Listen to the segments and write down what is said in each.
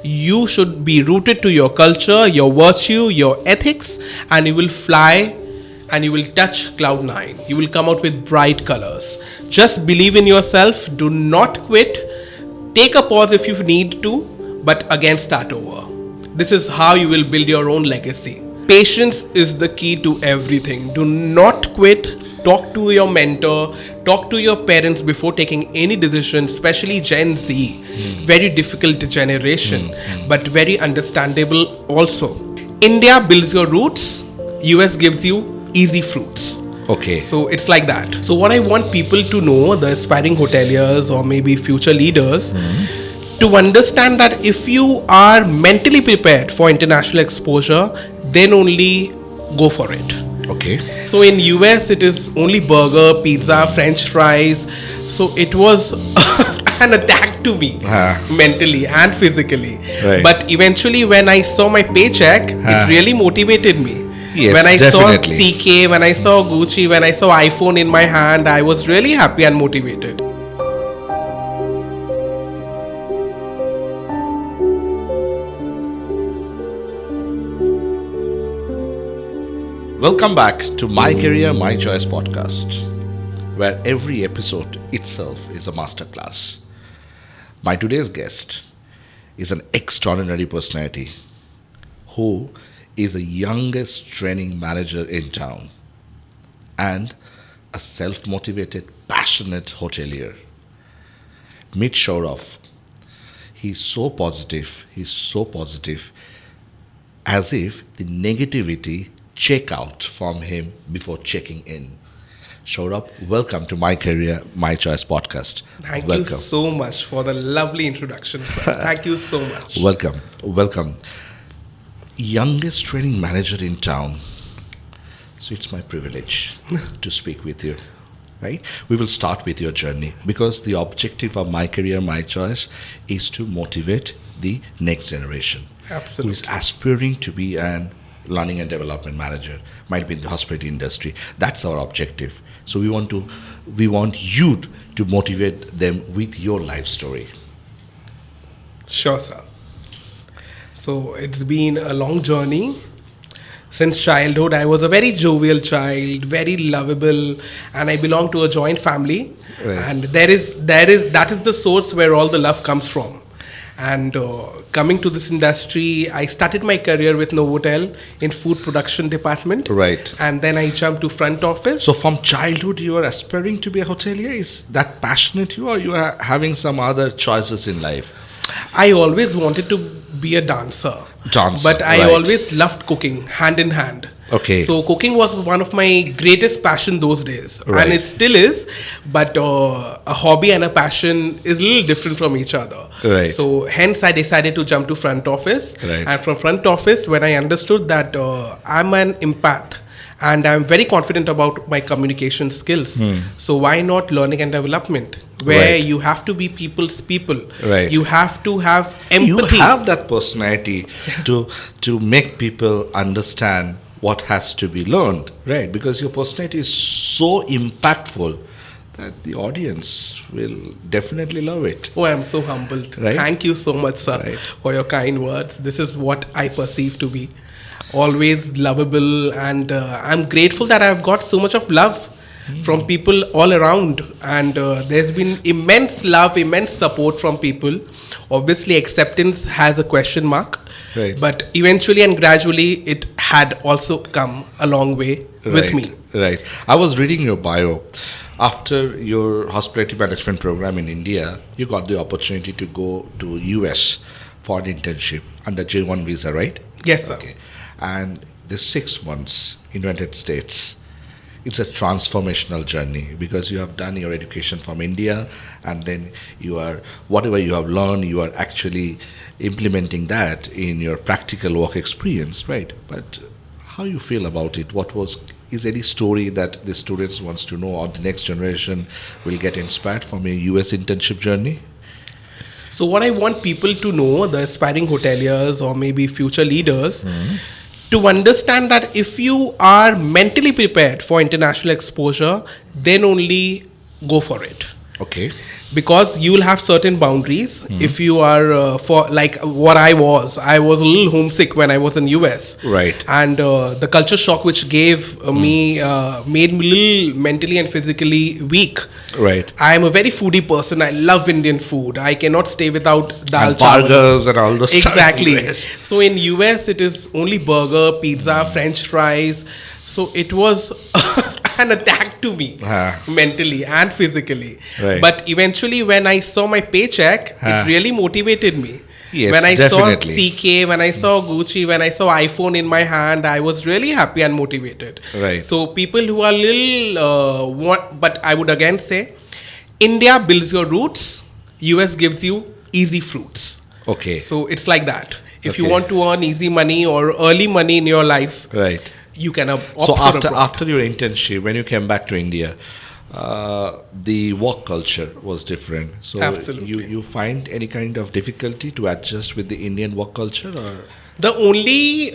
You should be rooted to your culture, your virtue, your ethics, and you will fly and you will touch cloud nine. You will come out with bright colors. Just believe in yourself. Do not quit. Take a pause if you need to, but again start over. This is how you will build your own legacy. Patience is the key to everything. Do not quit. Talk to your mentor, talk to your parents before taking any decision, especially Gen Z. Very difficult generation, but very understandable also. India builds your roots, US gives you easy fruits. Okay. So it's like that. So what I want people to know, the aspiring hoteliers or maybe future leaders, to understand that if you are mentally prepared for international exposure, then only go for it. Okay. So in US it is only burger, pizza, French fries. So it was an attack to me mentally and physically. Right. But eventually when I saw my paycheck, it really motivated me. Yes, when I definitely. saw CK, when I saw Gucci, when I saw iPhone in my hand, I was really happy and motivated. Welcome back to My Career, My Choice podcast, where every episode itself is a masterclass. My today's guest is an extraordinary personality who is the youngest training manager in town and a self-motivated, passionate hotelier. Meet Sourav. He's so positive, as if the negativity check out from him before checking in. Sourav, welcome to My Career, My Choice podcast. Thank you so much for the lovely introduction, sir. Thank you so much. Welcome. Youngest training manager in town. So it's my privilege to speak with you. Right? We will start with your journey because the objective of My Career, My Choice is to motivate the next generation. Absolutely. Who is aspiring to be an learning and development manager, might be in the hospitality industry. That's our objective. So we want you to motivate them with your life story. Sure, sir. So it's been a long journey. Since childhood, I was a very jovial child, very lovable, and I belong to a joint family. Right. And that is the source where all the love comes from. And coming to this industry, I started my career with Novotel in food production department. Right. And then I jumped to front office. So from childhood, you are aspiring to be a hotelier? Is that passionate you, or you are having some other choices in life? I always wanted to be a dancer. But I always loved cooking, hand in hand. Okay. So cooking was one of my greatest passion those days. Right. And it still is. But a hobby and a passion is a little different from each other. Right. So hence I decided to jump to front office. Right. And from front office, when I understood that I'm an empath, and I'm very confident about my communication skills. So why not learning and development, where you have to be people's people. Right. You have to have empathy. You have that personality to make people understand what has to be learned, right? Because your personality is so impactful that the audience will definitely love it. Oh, I'm so humbled. Right? Thank you so much, sir, for your kind words. This is what I perceive to be. Always lovable, and I'm grateful that I've got so much of love from people all around, and there's been immense love, immense support from people. Obviously acceptance has a question mark, but eventually and gradually it had also come a long way with me. Right. I was reading your bio. After your hospitality management program in India, you got the opportunity to go to US for an internship under J1 visa, right? Yes, sir. Okay. And the 6 months in United States, it's a transformational journey because you have done your education from India, and then you are, whatever you have learned, you are actually implementing that in your practical work experience, right? But how you feel about it? Is any story that the students wants to know, or the next generation will get inspired from your US internship journey? So what I want people to know, the aspiring hoteliers or maybe future leaders, to understand that if you are mentally prepared for international exposure, then only go for it. Okay. because you will have certain boundaries. If you are for like what I was a little homesick when I was in US, Right. and the culture shock which gave me made me a little mentally and physically weak. Right. I am a very foodie person. I love Indian food. I cannot stay without dal And chawal. burgers and all those stuff. Exactly. Yes. So in US it is only burger, pizza, French fries. So it was an attack to me mentally and physically. Right. But eventually when I saw my paycheck, it really motivated me. Yes, when I definitely. saw CK, when I saw Gucci, when I saw iPhone in my hand, I was really happy and motivated. Right. So people who are little, but I would again say, India builds your roots, US gives you easy fruits. Okay. So it's like that. If you Okay. want to earn easy money or early money in your life, Right. you can opt So for after abroad. after your internship, when you came back to India, the work culture was different. So Absolutely. you find any kind of difficulty to adjust with the Indian work culture, or The only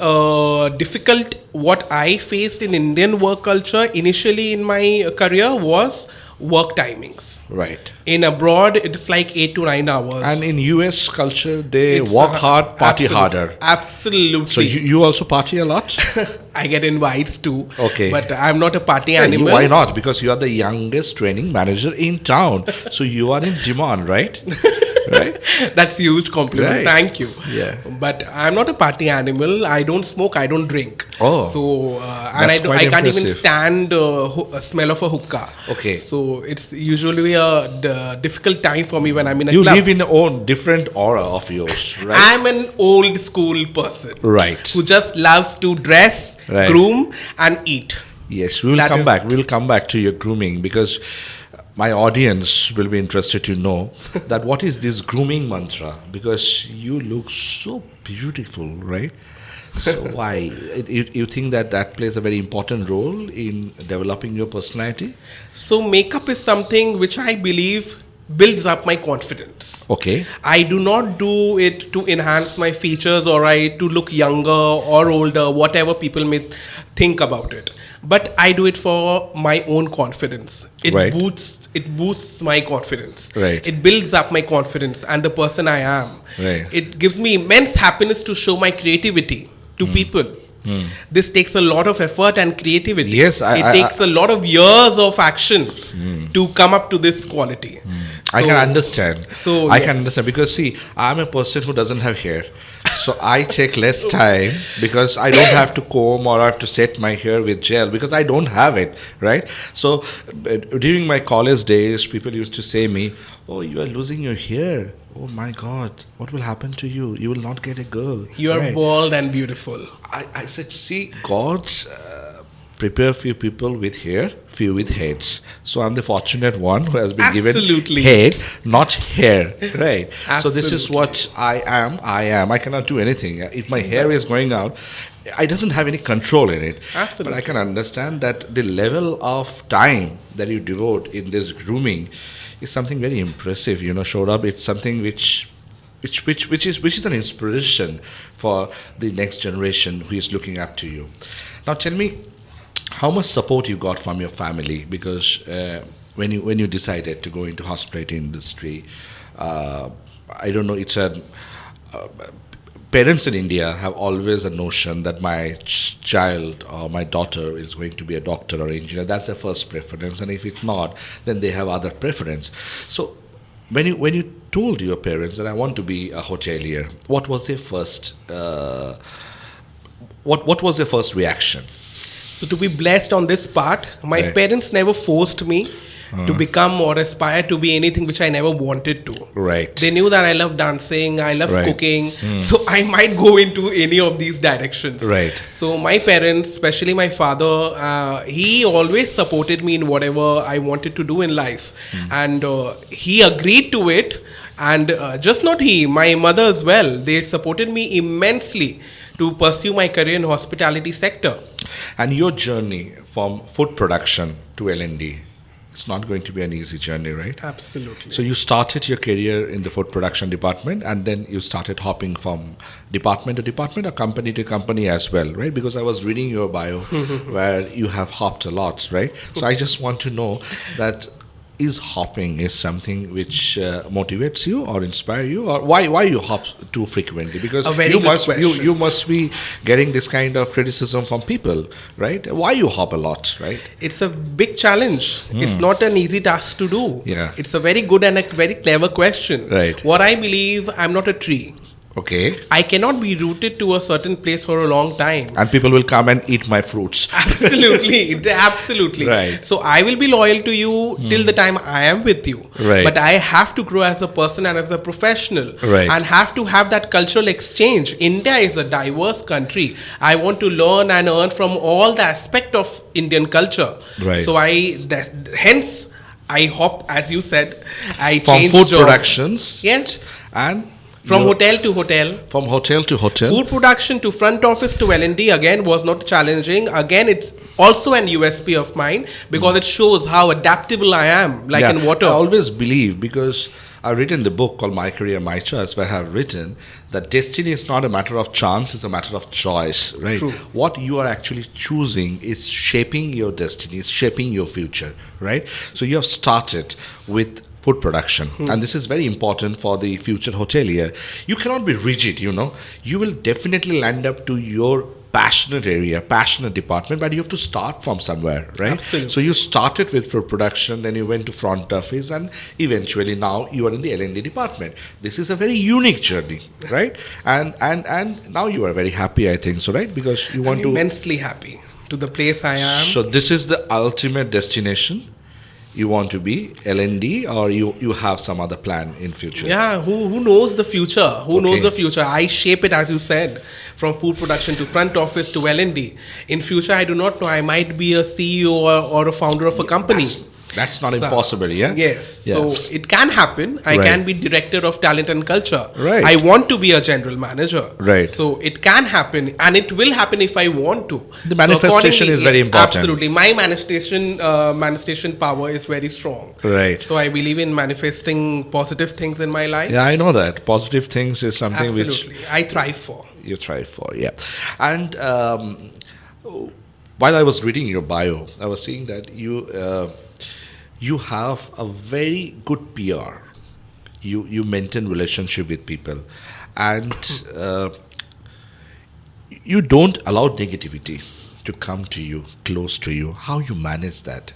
difficult what I faced in Indian work culture initially in my career was work timings. right? In abroad, it's like 8 to 9 hours. And in US culture, they It's work hard, party absolute- harder. Absolutely. So you also party a lot? I get invites too. Okay. But I'm not a party Yeah, animal. why not? Because you are the youngest training manager in town, so you are in demand, right? Right? That's a huge compliment. Right. Thank you. Yeah. But I'm not a party animal. I don't smoke. I don't drink. Oh. So and That's quite I can't even impressive. stand a smell of a hookah. Okay. So it's usually a difficult time for me when I'm in a You club. live in a own different aura of yours, right? I'm an old school person Right. who just loves to dress, Right. groom, and eat. Yes, we will That come is- back. We'll come back to your grooming because my audience will be interested to know that what is this grooming mantra, because you look so beautiful, right? So why? You think that plays a very important role in developing your personality? So makeup is something which I believe builds up my confidence. Okay. I do not do it to enhance my features or to look younger or older, whatever people may think about it. But I do it for my own confidence. It Right. boosts my confidence. Right. It builds up my confidence and the person I am. Right. It gives me immense happiness to show my creativity to people. This takes a lot of effort and creativity. Yes, it takes a lot of years of action to come up to this quality. I So- can understand. So, I yes. can understand because see, I'm a person who doesn't have hair, so I take less time because I don't have to comb or I have to set my hair with gel because I don't have it, right? So during my college days, people used to say me, "Oh, you are losing your hair. Oh my God, what will happen to you? You will not get a girl." You are Right. bald and beautiful. I said, see, God's prepare few people with hair, few with heads. So I'm the fortunate one who has been Absolutely. given head, not hair. Right. So this is Absolutely. what I am. I cannot do anything. If my hair is going out, I doesn't have any control in it. Absolutely. But I can understand that the level of time that you devote in this grooming is something very impressive. You know, Sourav, it's something which is an inspiration for the next generation who is looking up to you. Now tell me, how much support you got from your family? Because when you decided to go into hospitality industry, I don't know, it's a parents in India have always a notion that my child or my daughter is going to be a doctor or engineer. That's their first preference, and if it's not, then they have other preference. So when you told your parents that I want to be a hotelier, what was their first what was their first reaction? So to be blessed on this part, my Right. parents never forced me to become or aspire to be anything which I never wanted to. Right. They knew that I love dancing, I love Right. cooking, so I might go into any of these directions. Right. So my parents, especially my father, he always supported me in whatever I wanted to do in life, and he agreed to it. And just not he, my mother as well. They supported me immensely to pursue my career in hospitality sector. And your journey from food production to L&D, it's not going to be an easy journey, right? Absolutely. So you started your career in the food production department, and then you started hopping from department to department or company to company as well, right? Because I was reading your bio where you have hopped a lot, right? So I just want to know that is hopping is something which motivates you or inspire you, or why you hop too frequently? Because A very you good must question. you must be getting this kind of criticism from people, right? Why you hop a lot, right? It's a big challenge. It's not an easy task to do. Yeah. It's a very good and a very clever question. Right. What I believe, I'm not a tree. Okay. I cannot be rooted to a certain place for a long time. And people will come and eat my fruits. Absolutely, absolutely. Right. So I will be loyal to you till the time I am with you. Right. But I have to grow as a person and as a professional. Right. And have to have that cultural exchange. India is a diverse country. I want to learn and earn from all the aspect of Indian culture. Right. So hence I hop, as you said, I From change food jobs. productions Yes. and From your- hotel to hotel. from hotel to hotel. Food production to front office to L&D again was not challenging. Again, it's also an USP of mine because it shows how adaptable I am, like in water. I always believe, because I've written the book called My Career, My Choice, where I have written that destiny is not a matter of chance, it's a matter of choice, right? True. What you are actually choosing is shaping your destiny, is shaping your future, right? So you have started with food production, and this is very important for the future hotelier. You cannot be rigid, you will definitely land up to your passionate area, passionate department, but you have to start from somewhere, right? Absolutely. So you started with food production, then you went to front office, and eventually now you are in the L&D department. This is a very unique journey, right? And now you are very happy, I think so, right? Because you want I'm to. immensely happy to the place I am. So this is the ultimate destination. You want to be L&D, or you have some other plan in future? Yeah, who knows the future? Who Okay. knows the future? I shape it, as you said, from food production to front office to L&D. In future, I do not know. I might be a CEO or a founder of a company. That's not So- impossible, yeah? Yes. Yeah. So it can happen. I Right. can be director of talent and culture. Right. I want to be a general manager. Right. So it can happen, and it will happen if I want to. The manifestation accordingly, is very important. Absolutely. My manifestation power is very strong. Right. So I believe in manifesting positive things in my life. Yeah, I know that. Positive things is something which Absolutely. I thrive for. you try for, yeah. And while I was reading your bio, I was seeing that you have a very good PR. You maintain relationship with people, and you don't allow negativity to come to you, close to you. How you manage that?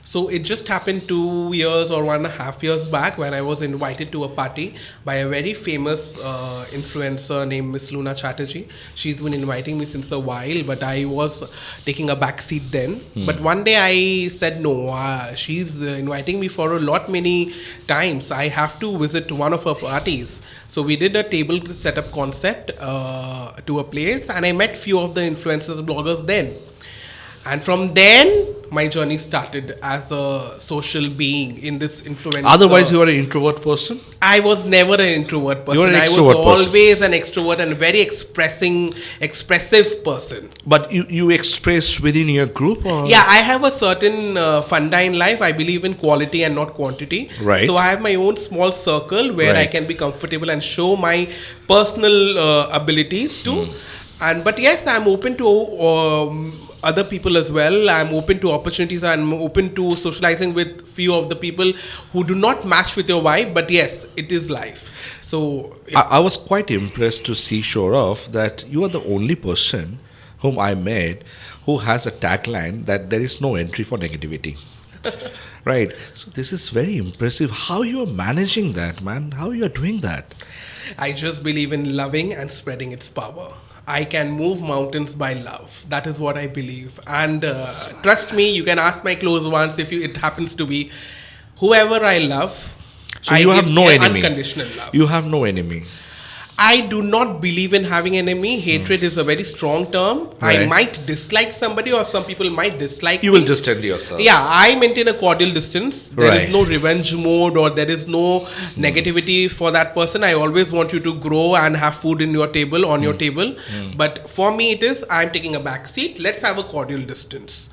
So it just happened 2 years or 1.5 years back when I was invited to a party by a very famous influencer named Miss Luna Chatterjee. She's been inviting me since a while, but I was taking a back seat then. But one day I said no. She's inviting me for a lot many times. I have to visit one of her parties. So we did a table setup concept to a place, and I met few of the influencers, bloggers then. And from then, my journey started as a social being in this influencer. Otherwise, you are an introvert person. I was never an introvert person. You are an I was extrovert person. always an extrovert and a very expressive person. But you express within your group, or Yeah, I have a certain funda in life. I believe in quality and not quantity. Right. So I have my own small circle where I Right. can be comfortable and show my personal abilities too. But yes, I'm open to other people as well. I'm open to opportunities. I'm open to socializing with few of the people who do not match with your vibe. But yes, it is life. So I was quite impressed to see, Sourav, that you are the only person whom I met who has a tagline that there is no entry for negativity. Right. So this is very impressive. How you are managing that, man? How you are doing that? I just believe in loving and spreading its power. I can move mountains by love. That is what I believe. And trust me, you can ask my close ones if it happens to be whoever I love. So I you have give no enemy. Unconditional love. You have no enemy. I do not believe in having enemy. Hatred is a very strong term. I Right. might dislike somebody, or some people might dislike You me. will just tell yourself. Yeah, I maintain a cordial distance. There is Right. no revenge mode, or there is no negativity for that person. I always want you to grow and have food in your table, on your table. But for me, it is I'm taking a back seat. Let's have a cordial distance.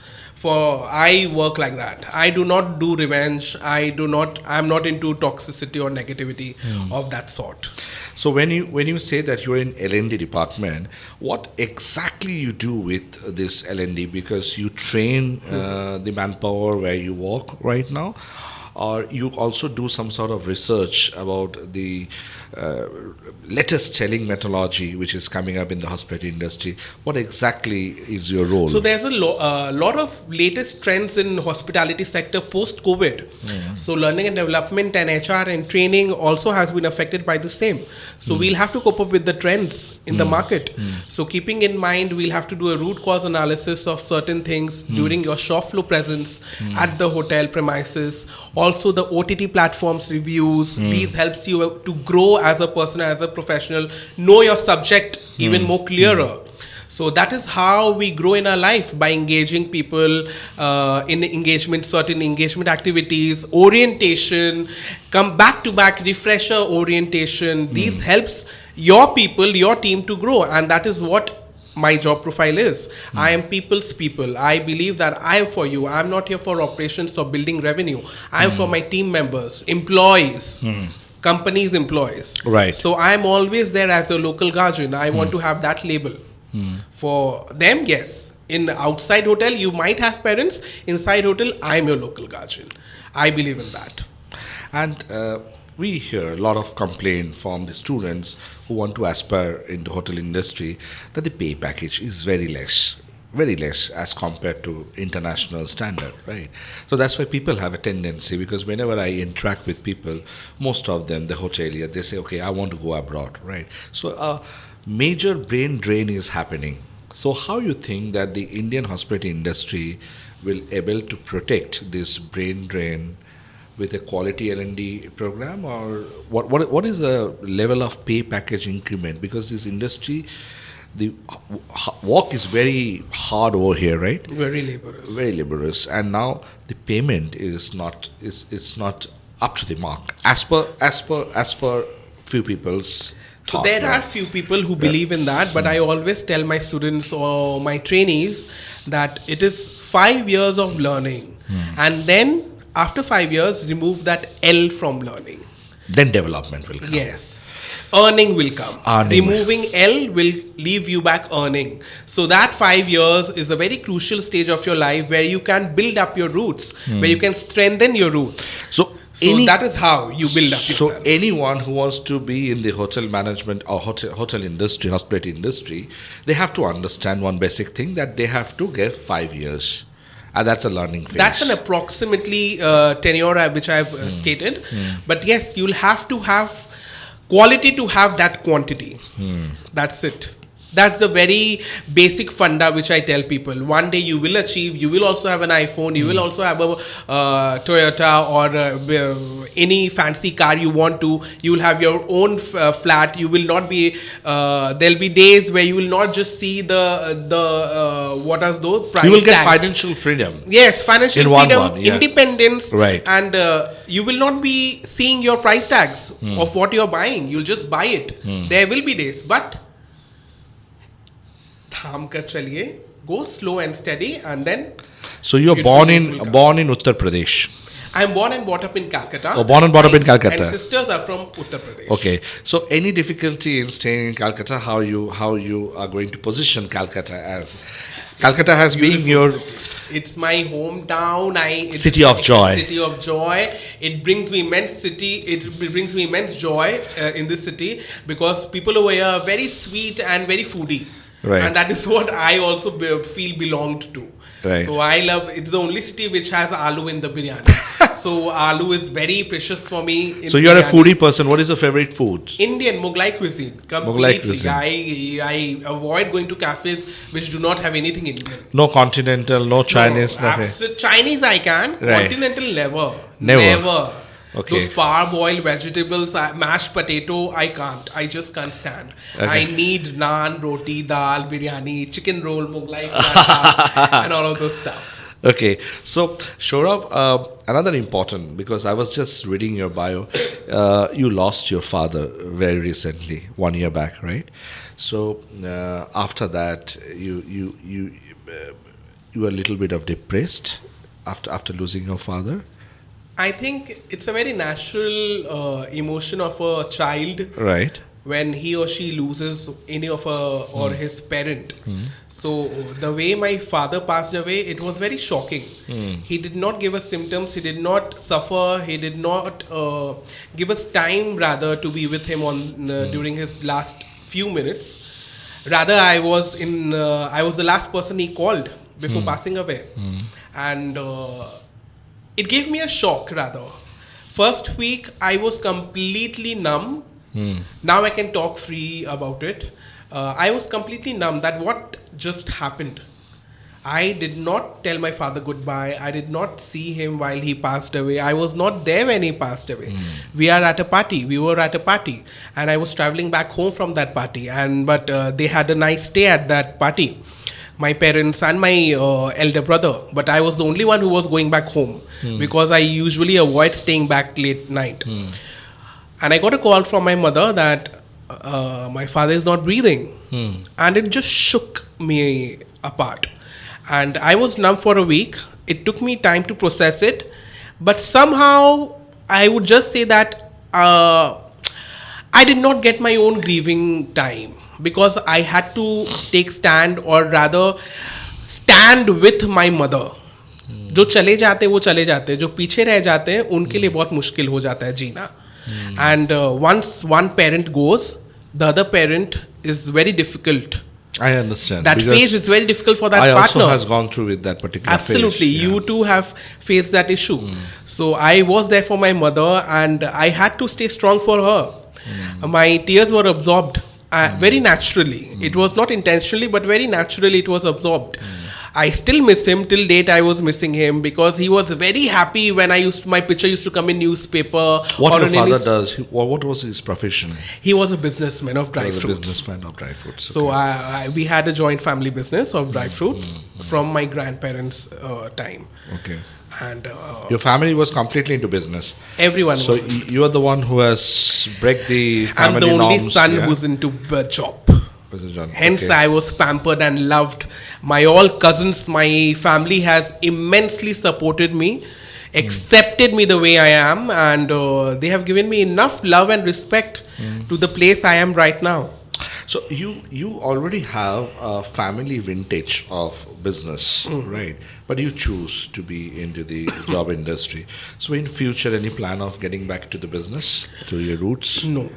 I work like that. I do not do revenge. I'm not into toxicity or negativity of that sort. So when you say that you're in L&D department, what exactly you do with this L&D? Because you train the manpower where you work right now. or you also do some sort of research about the latest selling methodology which is coming up in the hospitality industry? What exactly is your role? So there's a lot of latest trends in hospitality sector post COVID. So learning and development and HR and training also has been affected by the same. So we'll have to cope up with the trends in the market. So keeping in mind, we'll have to do a root cause analysis of certain things during your shop floor presence at the hotel premises. Also the OTT platforms reviews. These helps you to grow as a person, as a professional, know your subject even more clearer. So that is how we grow in our life, by engaging people in certain engagement activities, orientation, come back to back refresher orientation. These helps your people, your team to grow, and that is what my job profile is. I am people's people. I believe that I am for you. I'm not here for operations or building revenue. I am for my team members, employees. Companies' employees. Right. So I'm always there as a local guardian. I want to have that label. For them, yes. In outside hotel, you might have parents. Inside hotel, I'm your local guardian. I believe in that. And we hear a lot of complaint from the students who want to aspire in the hotel industry that the pay package is very less as compared to international standard, right? So that's why people have a tendency, because whenever I interact with people, most of them, the hotelier, they say, okay, I want to go abroad, right? So a major brain drain is happening. So how you think that the Indian hospitality industry will able to protect this brain drain with a quality L&D program, or what is the level of pay package increment? Because this industry, the work is very hard over here, right? Very laborious. Very laborious, and now the payment is not up to the mark as per few people's. So thought, there right? are few people who believe in that, but I always tell my students or my trainees that it is 5 years of learning, and then after 5 years, remove that L from learning. Then development will come. Yes. Earning will come. Removing L will leave you back earning. So that 5 years is a very crucial stage of your life where you can build up your roots, where you can strengthen your roots. So that is how you build up yourself. So anyone who wants to be in the hotel management or hotel industry, hospitality industry, they have to understand one basic thing, that they have to get 5 years. And that's a learning phase. That's an approximately tenure which I've stated. But yes, you'll have to have quality to have that quantity. That's it. That's the very basic funda which I tell people. One day you will achieve. You will also have an iPhone. You will also have a Toyota or any fancy car you want to. You will have your own flat. You will not be. There'll be days where you will not just see the what are those price You will get tags. financial freedom. Yes, financial freedom, yeah. independence, right? And you will not be seeing your price tags of what you're buying. You'll just buy it. There will be days, but थाम कर चलिए, go slow and steady, and then. So you're born in Uttar Pradesh. I'm born and brought up in Calcutta. Oh, born and brought up in Calcutta. And sisters are from Uttar Pradesh. Okay. So any difficulty in staying in Calcutta? How you are going to position Calcutta as? Calcutta has been your. City. It's my hometown. City of joy. City of joy. It brings me immense joy in this city, because people over here are very sweet and very foodie. Right. And that is what I also feel belonged to. Right. So I love, it's the only city which has aloo in the biryani. So aloo is very precious for me. So you're a foodie person. What is your favorite food? Indian Mughlai cuisine. Completely. Mughlai cuisine. I avoid going to cafes which do not have anything Indian. No continental, no Chinese, nothing. Chinese I can. Right. Continental never. Okay. Those parboiled vegetables, mashed potato, I can't. I just can't stand. Okay. I need naan, roti, dal, biryani, chicken roll, Mughlai paratha, and all of those stuff. Okay. So, Sourav, another important, because I was just reading your bio, you lost your father very recently, 1 year back, right? So, after that, you were a little bit of depressed after losing your father. I think it's a very natural emotion of a child. Right. when he or she loses any of a or his parent. So the way my father passed away, it was very shocking. He did not give us symptoms. He did not suffer. He did not give us time, rather, to be with him on during his last few minutes. Rather, I was the last person he called before passing away, and it gave me a shock. Rather, first week I was completely numb. Now I can talk free about it. I was completely numb that what just happened. I did not tell my father goodbye. I did not see him while he passed away. I was not there when he passed away. We were at a party, and I was traveling back home from that party. But they had a nice stay at that party, my parents and my elder brother. But I was the only one who was going back home because I usually avoid staying back late night. And I got a call from my mother that my father is not breathing. And it just shook me apart. And I was numb for a week. It took me time to process it. But somehow, I would just say that I did not get my own grieving time because I had to take stand, or rather stand with my mother. जो चले जाते वो चले जाते, जो पीछे रह जाते हैं उनके लिए बहुत मुश्किल हो जाता है जीना. And once one parent goes, the other parent is very difficult. I understand. That phase is very difficult for that partner. I also has gone through with that particular Absolutely. phase. You too have faced that issue. So I was there for my mother, and I had to stay strong for her. My tears were absorbed very naturally. It was not intentionally, but very naturally it was absorbed. I still miss him. Till date, I was missing him because he was very happy when my picture used to come in newspaper. What your father does? What was his profession? He was a businessman of dry fruits. A businessman of dry fruits. So we had a joint family business of dry fruits from my grandparents' time. Okay. And your family was completely into business. Everyone. So you are the one who has break the family norms. I'm the only son who's into job. Hence, I was pampered and loved. My all cousins, my family has immensely supported me, accepted me the way I am, and they have given me enough love and respect to the place I am right now. So you already have a family vintage of business, right? But you choose to be into the job industry. So in future, any plan of getting back to the business, to your roots? No.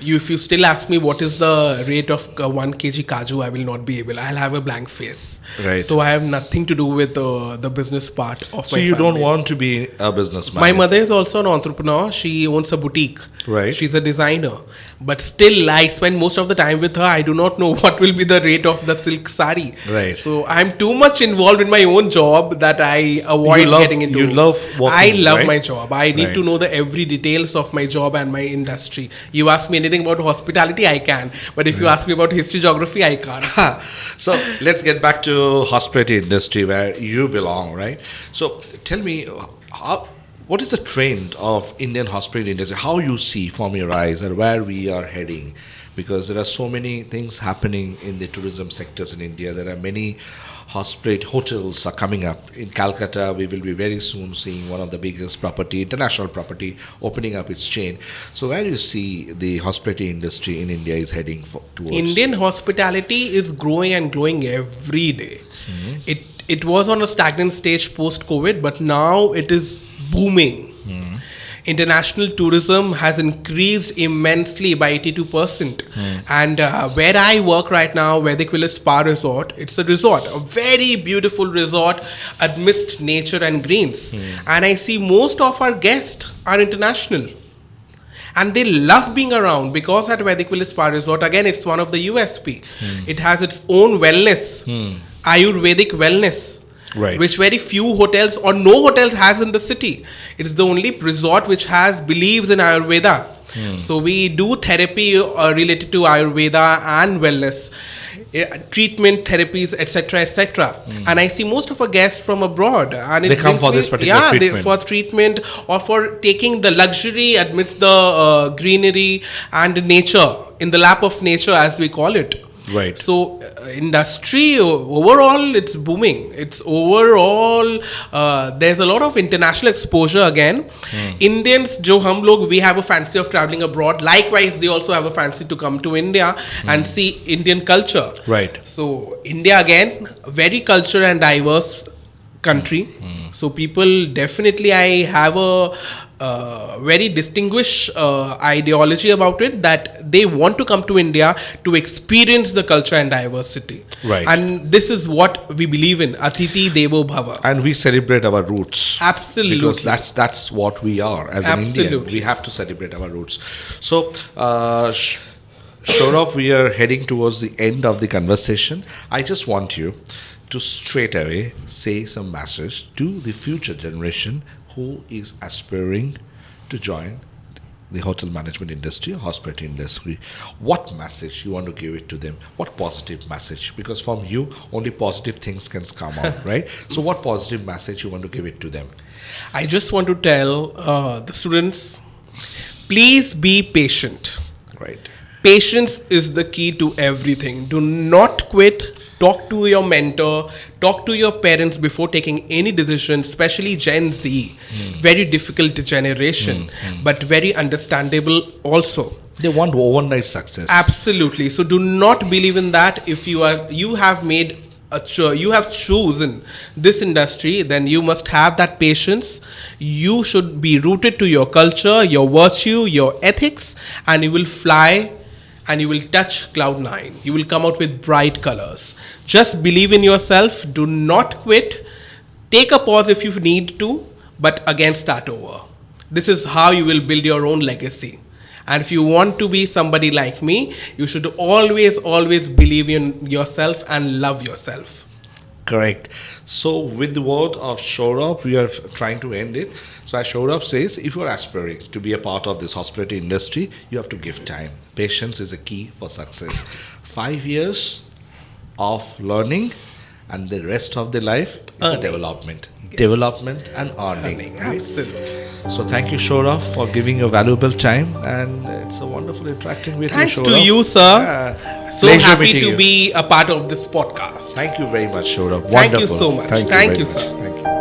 If you still ask me what is the rate of 1 kg kaju, I will not be able. I'll have a blank face. Right. So I have nothing to do with the business part of my family. So you don't want to be a businessman? My mother is also an entrepreneur. She owns a boutique. Right. She's a designer. But still, I spend most of the time with her. I do not know what will be the rate of the silk sari. Right. So I'm too much involved in my own job that I avoid getting into. You love working, I love right? my job. I need to know the every details of my job and my industry. You ask me anything about hospitality, I can. But if you ask me about history, geography, I can't. So let's get back to hospitality industry where you belong, right? So tell me, what is the trend of Indian hospitality industry? How you see from your eyes and where we are heading? Because there are so many things happening in the tourism sectors in India. There are many hotels are coming up. In Calcutta, we will be very soon seeing one of the biggest international property, opening up its chain. So where do you see the hospitality industry in India is heading towards? Indian hospitality is growing and glowing every day. It was on a stagnant stage post-COVID, but now it is booming. International tourism has increased immensely by 82%. And where I work right now, Vedic Village Spa Resort, it's a resort, a very beautiful resort amidst nature and greens. And I see most of our guests are international. And they love being around because at Vedic Village Spa Resort, again, it's one of the USP. It has its own wellness, Ayurvedic wellness. Right. Which very few hotels or no hotels has in the city. It's the only resort which believes in Ayurveda. So we do therapy related to Ayurveda and wellness, treatment therapies, etc. And I see most of our guests from abroad, and they come for this particular treatment. For treatment or for taking the luxury amidst the greenery and nature, in the lap of nature, as we call it. Right. So industry overall, it's booming. It's overall, there's a lot of international exposure again. Indians, jo hum log, we have a fancy of traveling abroad. Likewise, they also have a fancy to come to India and see Indian culture. Right. So India again, very cultural and diverse country. So people definitely, I have a very distinguished ideology about it, that they want to come to India to experience the culture and diversity. Right. And this is what we believe in, Atiti Devo Bhava. And we celebrate our roots. Absolutely. Because that's what we are as an Indian. Absolutely. We have to celebrate our roots. So, Sourav, we are heading towards the end of the conversation. I just want you to straight away say some message to the future generation who is aspiring to join the hotel management industry, hospitality industry. What message you want to give it to them? What positive message? Because from you, only positive things can come out, right? So what positive message you want to give it to them? I just want to tell the students, please be patient. Right. Patience is the key to everything. Do not quit. Talk to your mentor, talk to your parents before taking any decision, especially Gen Z. Very difficult generation, but very understandable also. They want overnight success. Absolutely. So do not believe in that. If you have made you have chosen this industry, then you must have that patience. You should be rooted to your culture, your virtue, your ethics, and you will fly and you will touch cloud 9. You will come out with bright colors. Just believe in yourself. Do not quit. Take a pause if you need to, but again start over. This is how you will build your own legacy. And if you want to be somebody like me, you should always believe in yourself and love yourself. Correct. So with the word of Sourav, we are trying to end it. So as Sourav says, if you are aspiring to be a part of this hospitality industry, you have to give time. Patience is a key for success. 5 years of learning and the rest of the life is a development. Yes. Development and earning. Right? Absolutely. So thank you, Sourav, for giving your valuable time, and it's a wonderful interacting with Thanks you, Sourav. to you, sir. So Pleasure happy meeting to you. be a part of this podcast. Thank you very much, Sourav. Thank you Wonderful. so much. Thank Thank very you, much. sir. Thank you.